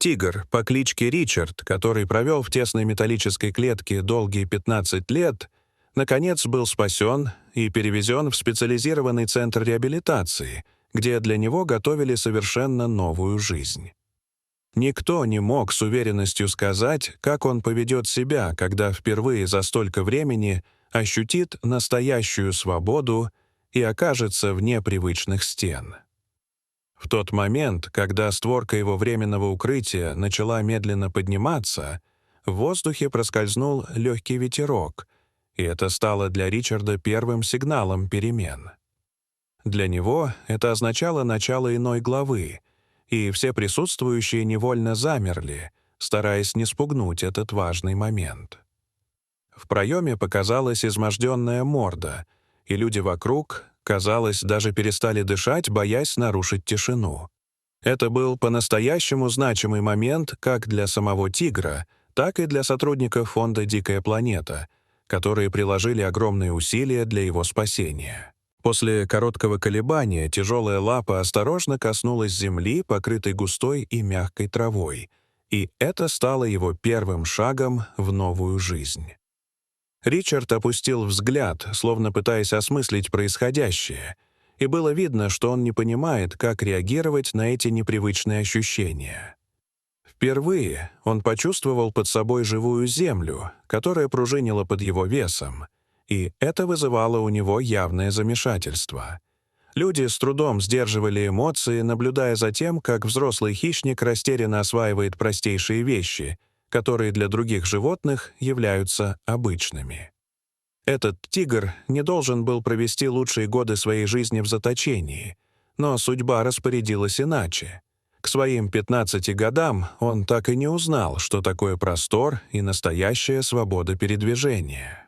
Тигр по кличке Ричард, который провел в тесной металлической клетке долгие 15 лет, наконец был спасен и перевезен в специализированный центр реабилитации, где для него готовили совершенно новую жизнь. Никто не мог с уверенностью сказать, как он поведет себя, когда впервые за столько времени ощутит настоящую свободу и окажется вне привычных стен. В тот момент, когда створка его временного укрытия начала медленно подниматься, в воздухе проскользнул легкий ветерок, и это стало для Ричарда первым сигналом перемен. Для него это означало начало иной главы, и все присутствующие невольно замерли, стараясь не спугнуть этот важный момент. В проеме показалась изможденная морда, и люди вокруг, казалось, даже перестали дышать, боясь нарушить тишину. Это был по-настоящему значимый момент как для самого «Тигра», так и для сотрудников фонда «Дикая планета», которые приложили огромные усилия для его спасения. После короткого колебания тяжелая лапа осторожно коснулась земли, покрытой густой и мягкой травой, и это стало его первым шагом в новую жизнь. Ричард опустил взгляд, словно пытаясь осмыслить происходящее, и было видно, что он не понимает, как реагировать на эти непривычные ощущения. Впервые он почувствовал под собой живую землю, которая пружинила под его весом, и это вызывало у него явное замешательство. Люди с трудом сдерживали эмоции, наблюдая за тем, как взрослый хищник растерянно осваивает простейшие вещи, которые для других животных являются обычными. Этот тигр не должен был провести лучшие годы своей жизни в заточении, но судьба распорядилась иначе. К своим 15 годам он так и не узнал, что такое простор и настоящая свобода передвижения.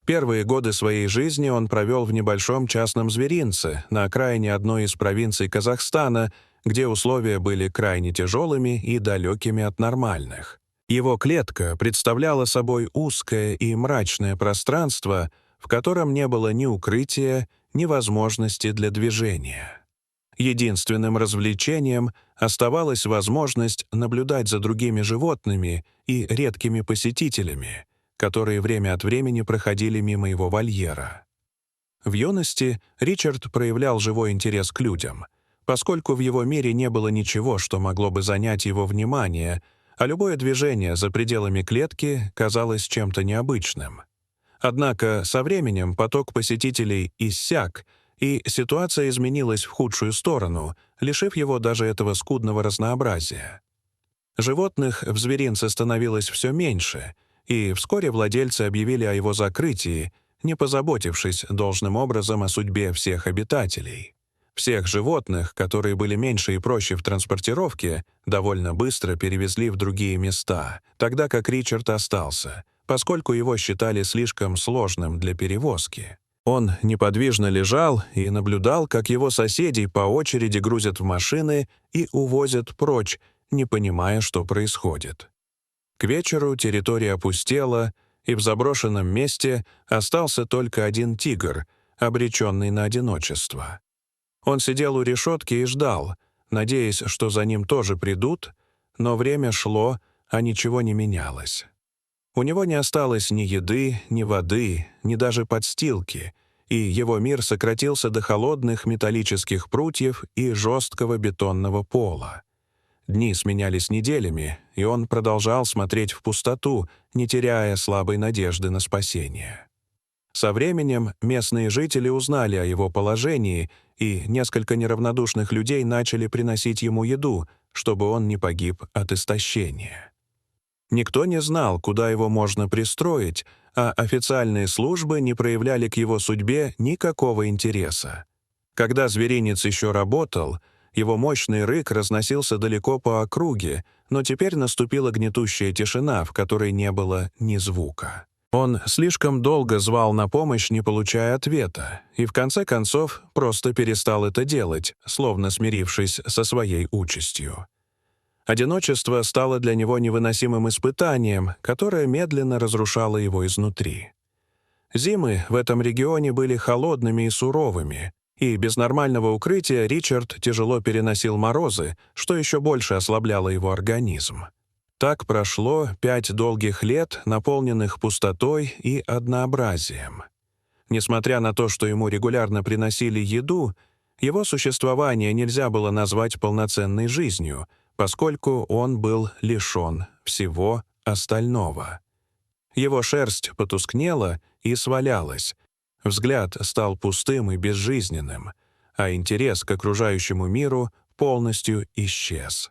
Первые годы своей жизни он провел в небольшом частном зверинце на окраине одной из провинций Казахстана, где условия были крайне тяжелыми и далекими от нормальных. Его клетка представляла собой узкое и мрачное пространство, в котором не было ни укрытия, ни возможности для движения. Единственным развлечением оставалась возможность наблюдать за другими животными и редкими посетителями, которые время от времени проходили мимо его вольера. В юности Ричард проявлял живой интерес к людям, поскольку в его мире не было ничего, что могло бы занять его внимание, а любое движение за пределами клетки казалось чем-то необычным. Однако со временем поток посетителей иссяк, и ситуация изменилась в худшую сторону, лишив его даже этого скудного разнообразия. Животных в зверинце становилось все меньше, и вскоре владельцы объявили о его закрытии, не позаботившись должным образом о судьбе всех обитателей. Всех животных, которые были меньше и проще в транспортировке, довольно быстро перевезли в другие места, тогда как Ричард остался, поскольку его считали слишком сложным для перевозки. Он неподвижно лежал и наблюдал, как его соседи по очереди грузят в машины и увозят прочь, не понимая, что происходит. К вечеру территория опустела, и в заброшенном месте остался только один тигр, обреченный на одиночество. Он сидел у решетки и ждал, надеясь, что за ним тоже придут, но время шло, а ничего не менялось. У него не осталось ни еды, ни воды, ни даже подстилки, и его мир сократился до холодных металлических прутьев и жесткого бетонного пола. Дни сменялись неделями, и он продолжал смотреть в пустоту, не теряя слабой надежды на спасение. Со временем местные жители узнали о его положении, и несколько неравнодушных людей начали приносить ему еду, чтобы он не погиб от истощения. Никто не знал, куда его можно пристроить, а официальные службы не проявляли к его судьбе никакого интереса. Когда зверинец еще работал, его мощный рык разносился далеко по округе, но теперь наступила гнетущая тишина, в которой не было ни звука. Он слишком долго звал на помощь, не получая ответа, и в конце концов просто перестал это делать, словно смирившись со своей участью. Одиночество стало для него невыносимым испытанием, которое медленно разрушало его изнутри. Зимы в этом регионе были холодными и суровыми, И без нормального укрытия Ричард тяжело переносил морозы, что еще больше ослабляло его организм. Так прошло 5 долгих лет, наполненных пустотой и однообразием. Несмотря на то, что ему регулярно приносили еду, его существование нельзя было назвать полноценной жизнью, поскольку он был лишен всего остального. Его шерсть потускнела и свалялась, взгляд стал пустым и безжизненным, а интерес к окружающему миру полностью исчез.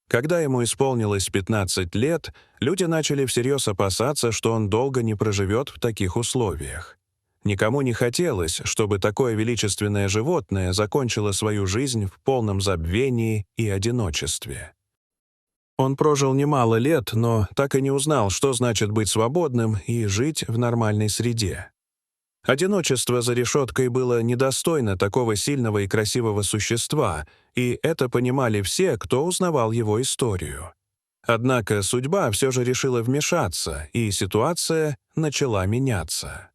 Когда ему исполнилось 15 лет, люди начали всерьез опасаться, что он долго не проживет в таких условиях. Никому не хотелось, чтобы такое величественное животное закончило свою жизнь в полном забвении и одиночестве. Он прожил немало лет, но так и не узнал, что значит быть свободным и жить в нормальной среде. Одиночество за решеткой было недостойно такого сильного и красивого существа, и это понимали все, кто узнавал его историю. Однако судьба все же решила вмешаться, и ситуация начала меняться.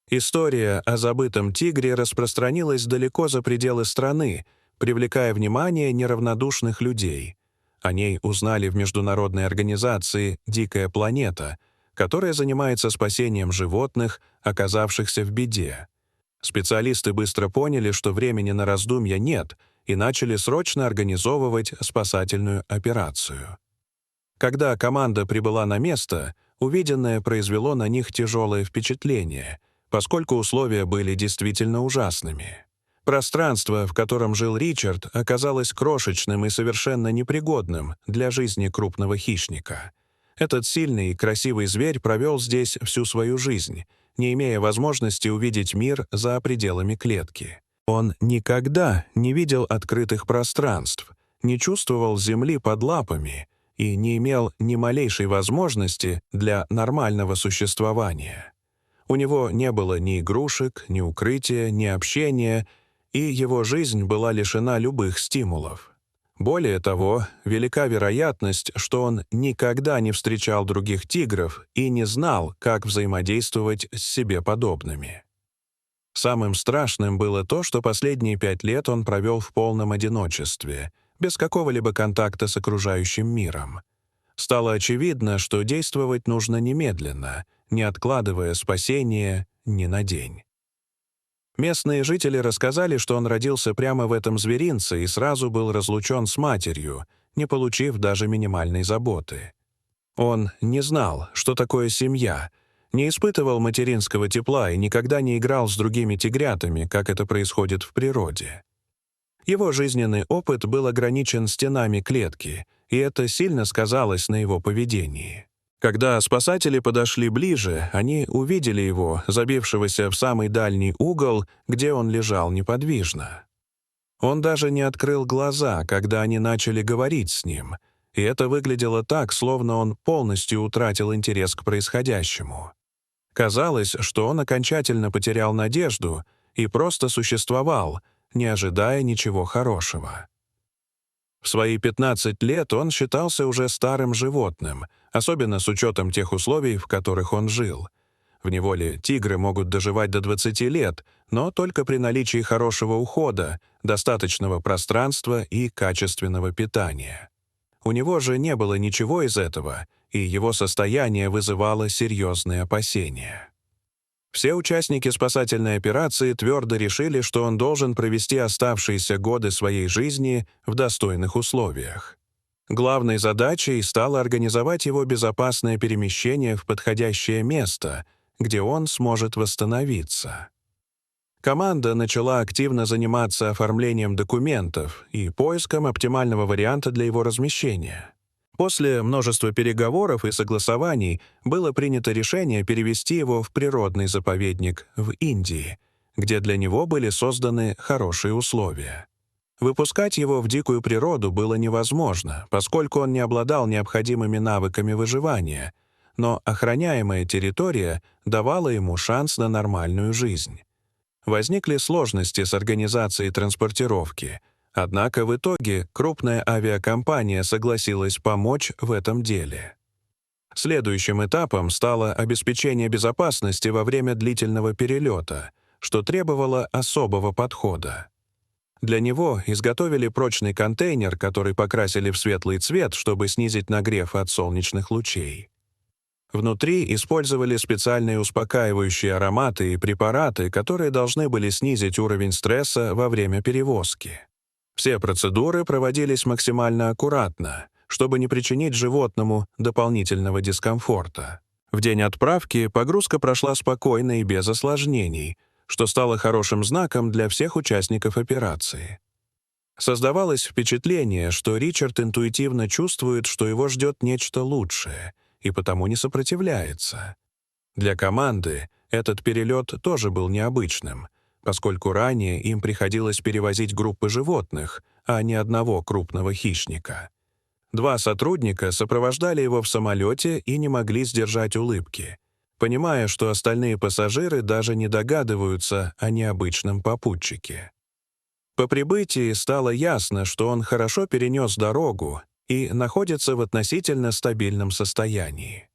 История о забытом тигре распространилась далеко за пределы страны, привлекая внимание неравнодушных людей. О ней узнали в международной организации «Дикая планета», которая занимается спасением животных, оказавшихся в беде. Специалисты быстро поняли, что времени на раздумья нет, и начали срочно организовывать спасательную операцию. Когда команда прибыла на место, увиденное произвело на них тяжелое впечатление, поскольку условия были действительно ужасными. Пространство, в котором жил Ричард, оказалось крошечным и совершенно непригодным для жизни крупного хищника. Этот сильный и красивый зверь провел здесь всю свою жизнь, не имея возможности увидеть мир за пределами клетки. Он никогда не видел открытых пространств, не чувствовал земли под лапами и не имел ни малейшей возможности для нормального существования. У него не было ни игрушек, ни укрытия, ни общения, и его жизнь была лишена любых стимулов. Более того, велика вероятность, что он никогда не встречал других тигров и не знал, как взаимодействовать с себе подобными. Самым страшным было то, что последние 5 лет он провел в полном одиночестве, без какого-либо контакта с окружающим миром. Стало очевидно, что действовать нужно немедленно, не откладывая спасение ни на день. Местные жители рассказали, что он родился прямо в этом зверинце и сразу был разлучен с матерью, не получив даже минимальной заботы. Он не знал, что такое семья, не испытывал материнского тепла и никогда не играл с другими тигрятами, как это происходит в природе. Его жизненный опыт был ограничен стенами клетки, и это сильно сказалось на его поведении. Когда спасатели подошли ближе, они увидели его, забившегося в самый дальний угол, где он лежал неподвижно. Он даже не открыл глаза, когда они начали говорить с ним, и это выглядело так, словно он полностью утратил интерес к происходящему. Казалось, что он окончательно потерял надежду и просто существовал, не ожидая ничего хорошего. В свои 15 лет он считался уже старым животным, особенно с учетом тех условий, в которых он жил. В неволе тигры могут доживать до 20 лет, но только при наличии хорошего ухода, достаточного пространства и качественного питания. У него же не было ничего из этого, и его состояние вызывало серьезные опасения. Все участники спасательной операции твердо решили, что он должен провести оставшиеся годы своей жизни в достойных условиях. Главной задачей стало организовать его безопасное перемещение в подходящее место, где он сможет восстановиться. Команда начала активно заниматься оформлением документов и поиском оптимального варианта для его размещения. После множества переговоров и согласований было принято решение перевести его в природный заповедник в Индии, где для него были созданы хорошие условия. Выпускать его в дикую природу было невозможно, поскольку он не обладал необходимыми навыками выживания, но охраняемая территория давала ему шанс на нормальную жизнь. Возникли сложности с организацией транспортировки, однако в итоге крупная авиакомпания согласилась помочь в этом деле. Следующим этапом стало обеспечение безопасности во время длительного перелета, что требовало особого подхода. Для него изготовили прочный контейнер, который покрасили в светлый цвет, чтобы снизить нагрев от солнечных лучей. Внутри использовали специальные успокаивающие ароматы и препараты, которые должны были снизить уровень стресса во время перевозки. Все процедуры проводились максимально аккуратно, чтобы не причинить животному дополнительного дискомфорта. В день отправки погрузка прошла спокойно и без осложнений, что стало хорошим знаком для всех участников операции. Создавалось впечатление, что Ричард интуитивно чувствует, что его ждет нечто лучшее, и потому не сопротивляется. Для команды этот перелет тоже был необычным, поскольку ранее им приходилось перевозить группы животных, а не одного крупного хищника. 2 сотрудника сопровождали его в самолете и не могли сдержать улыбки, понимая, что остальные пассажиры даже не догадываются о необычном попутчике. По прибытии стало ясно, что он хорошо перенес дорогу и находится в относительно стабильном состоянии.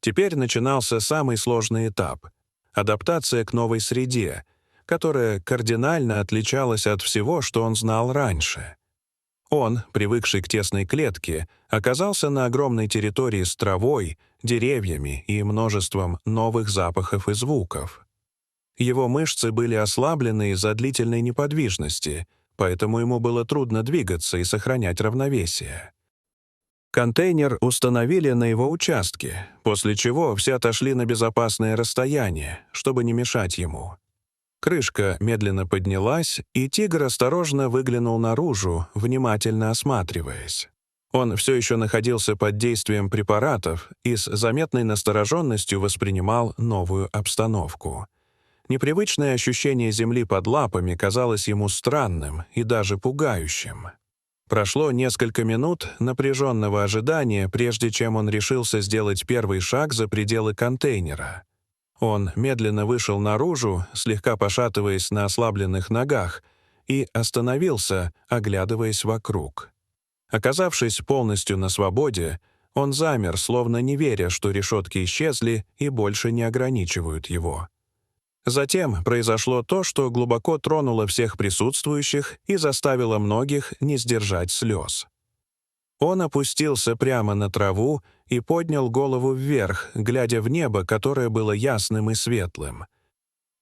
Теперь начинался самый сложный этап — адаптация к новой среде, которая кардинально отличалась от всего, что он знал раньше. Он, привыкший к тесной клетке, оказался на огромной территории с травой, деревьями и множеством новых запахов и звуков. Его мышцы были ослаблены из-за длительной неподвижности, поэтому ему было трудно двигаться и сохранять равновесие. Контейнер установили на его участке, после чего все отошли на безопасное расстояние, чтобы не мешать ему. Крышка медленно поднялась, и тигр осторожно выглянул наружу, внимательно осматриваясь. Он все еще находился под действием препаратов и с заметной настороженностью воспринимал новую обстановку. Непривычное ощущение земли под лапами казалось ему странным и даже пугающим. Прошло несколько минут напряженного ожидания, прежде чем он решился сделать первый шаг за пределы контейнера. Он медленно вышел наружу, слегка пошатываясь на ослабленных ногах, и остановился, оглядываясь вокруг. Оказавшись полностью на свободе, он замер, словно не веря, что решетки исчезли и больше не ограничивают его. Затем произошло то, что глубоко тронуло всех присутствующих и заставило многих не сдержать слез. Он опустился прямо на траву и поднял голову вверх, глядя в небо, которое было ясным и светлым.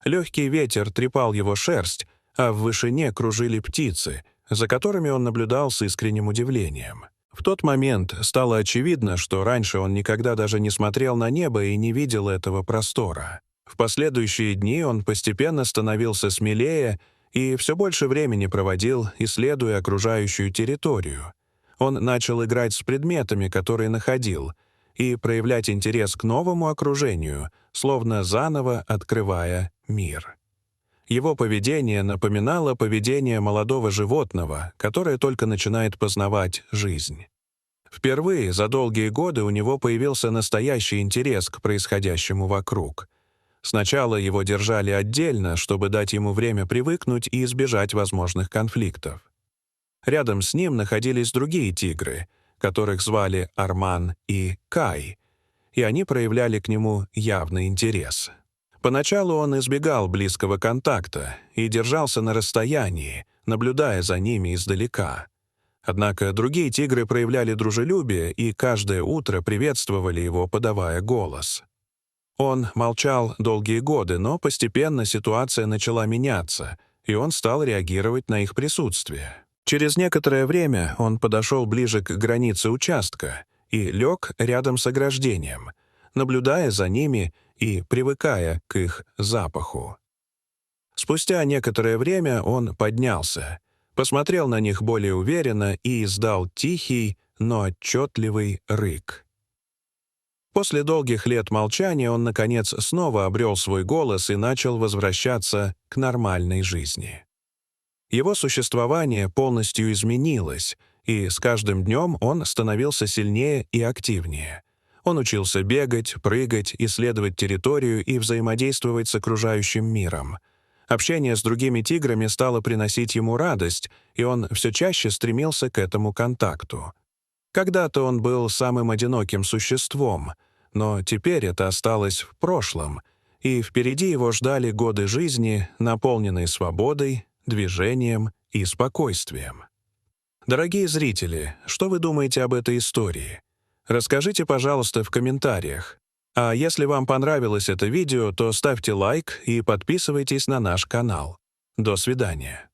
Легкий ветер трепал его шерсть, а в вышине кружили птицы, за которыми он наблюдал с искренним удивлением. В тот момент стало очевидно, что раньше он никогда даже не смотрел на небо и не видел этого простора. В последующие дни он постепенно становился смелее и все больше времени проводил, исследуя окружающую территорию. Он начал играть с предметами, которые находил, и проявлять интерес к новому окружению, словно заново открывая мир. Его поведение напоминало поведение молодого животного, которое только начинает познавать жизнь. Впервые за долгие годы у него появился настоящий интерес к происходящему вокруг. Сначала его держали отдельно, чтобы дать ему время привыкнуть и избежать возможных конфликтов. Рядом с ним находились другие тигры, которых звали Арман и Кай, и они проявляли к нему явный интерес. Поначалу он избегал близкого контакта и держался на расстоянии, наблюдая за ними издалека. Однако другие тигры проявляли дружелюбие и каждое утро приветствовали его, подавая голос. Он молчал долгие годы, но постепенно ситуация начала меняться, и он стал реагировать на их присутствие. Через некоторое время он подошел ближе к границе участка и лег рядом с ограждением, наблюдая за ними и привыкая к их запаху. Спустя некоторое время он поднялся, посмотрел на них более уверенно и издал тихий, но отчетливый рык. После долгих лет молчания он, наконец, снова обрел свой голос и начал возвращаться к нормальной жизни. Его существование полностью изменилось, и с каждым днем он становился сильнее и активнее. Он учился бегать, прыгать, исследовать территорию и взаимодействовать с окружающим миром. Общение с другими тиграми стало приносить ему радость, и он все чаще стремился к этому контакту. Когда-то он был самым одиноким существом, но теперь это осталось в прошлом, и впереди его ждали годы жизни, наполненные свободой, движением и спокойствием. Дорогие зрители, что вы думаете об этой истории? Расскажите, пожалуйста, в комментариях. А если вам понравилось это видео, то ставьте лайк и подписывайтесь на наш канал. До свидания.